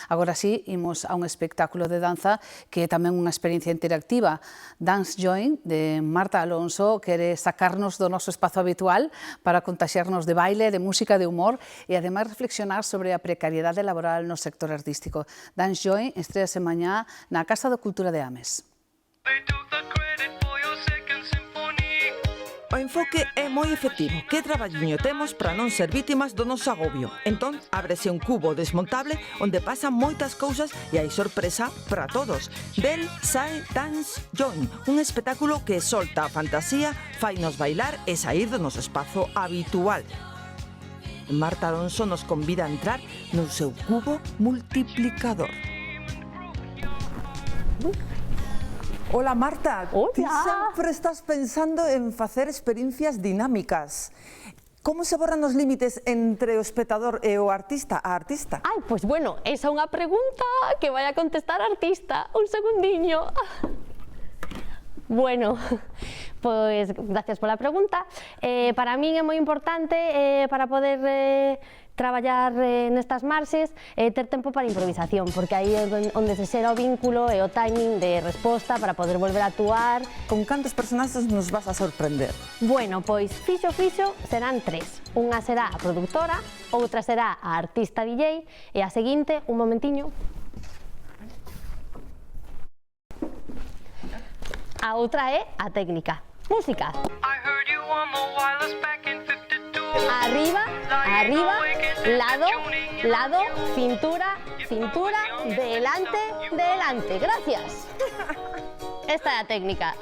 Agora sí, imos a un espectáculo de danza que é tamén unha experiencia interactiva. Dance Join, de Marta Alonso, quere sacarnos do noso espazo habitual para contaxiarnos de baile, de música, de humor e ademais reflexionar sobre a precariedade laboral no sector artístico. Dance Join estrease mañá na Casa da Cultura de Ames. O enfoque é moi efectivo. Que traballiño temos para non ser vítimas do noso agobio. Entón, ábrese un cubo desmontable onde pasan moitas cousas e hai sorpresa para todos. Del sae Dance Join, un espectáculo que solta a fantasía, fainos bailar e sair do noso espazo habitual. Marta Alonso nos convida a entrar no seu cubo multiplicador. Hola, Marta. Hola. Ti sempre estás pensando en facer experiencias dinámicas. Como se borran os límites entre o espectador e o artista, a artista? Ai, pois bueno, esa é unha pregunta que vai a contestar a artista. Un segundiño. Bueno, pois gracias pola pregunta. Para min é moi importante para poder traballar nestas marxes ter tempo para improvisación, porque aí é onde se xera o vínculo e o timing de resposta para poder volver a actuar. Con cantos personaxes nos vas a sorprender? Bueno, pois fixo serán 3. Unha será a produtora, outra será a artista DJ e a seguinte, un momentiño. A outra é a técnica. Música. Arriba, arriba, lado, lado, cintura, cintura, delante, delante. Gracias. Esta é a técnica.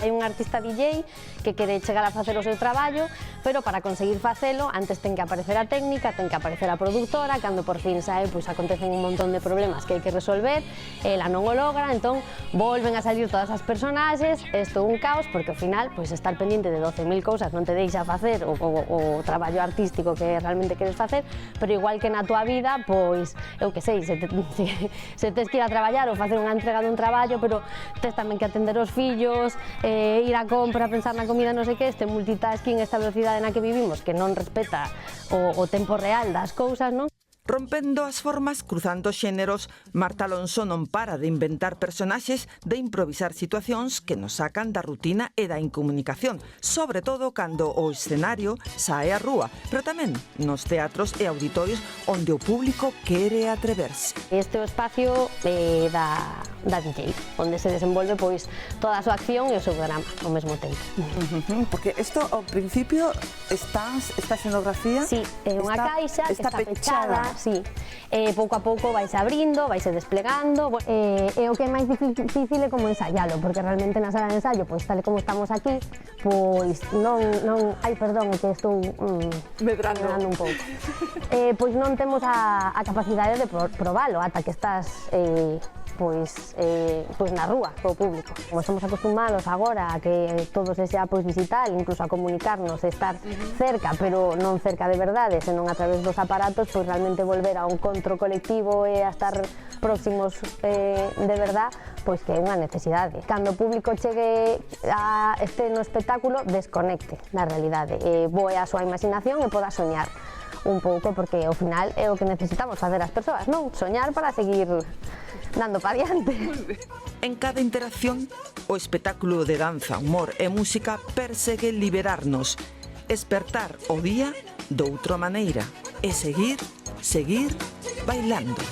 Hai un artista DJ que quere chegar a facer o seu traballo, pero para conseguir facelo, antes ten que aparecer a técnica, ten que aparecer a produtora, cando por fin sae, pois acontecen un montón de problemas que hai que resolver, ela non o logra, entón volven a salir todas as personaxes, isto é un caos, porque ao final, pois estar pendiente de 12.000 cousas non te deixa facer o traballo artístico que realmente queres facer, pero igual que na tua vida, pois, eu que sei, se tes que ir a traballar ou facer unha entrega dun traballo, pero tes tamén que atender os fillos, ir á compra, pensar na comida, non sei que, este multitasking, esta velocidade na que vivimos, que non respeta o tempo real das cousas, non? Rompendo as formas, cruzando xéneros, Marta Alonso non para de inventar personaxes, de improvisar situacións que nos sacan da rutina e da incomunicación, sobre todo cando o escenario sae á rúa, pero tamén nos teatros e auditorios onde o público quere atreverse. Este é o espacio da DJ, onde se desenvolve pois toda a súa acción e o seu drama ao mesmo tempo. Porque isto, ao principio, esta escenografía... Sí, é unha caixa que está pechada. Sí, pouco a pouco vaise abrindo, vaise desplegando, e o que é máis difícil é como ensaialo, porque realmente na sala de ensaio, pois tal como estamos aquí, pois non, ai, perdón, é que estou medrando un pouco. Pois non temos a capacidade de probalo ata que estás pois na rúa, co público. Como estamos acostumados agora a que todo se xa pois digital, incluso a comunicarnos, estar cerca, pero non cerca de verdade, senón a través dos aparatos, pois realmente volver a un encontro colectivo e a estar próximos de verdad, pois que é unha necesidade. Cando o público chegue a no espectáculo, desconecte da realidade, voe a súa imaginación e poda soñar un pouco, porque ao final é o que necesitamos facer as persoas, non? Soñar para seguir dando pa diante. En cada interacción, o espectáculo de danza, humor e música persegue liberarnos, espertar o día doutra maneira e seguir bailando.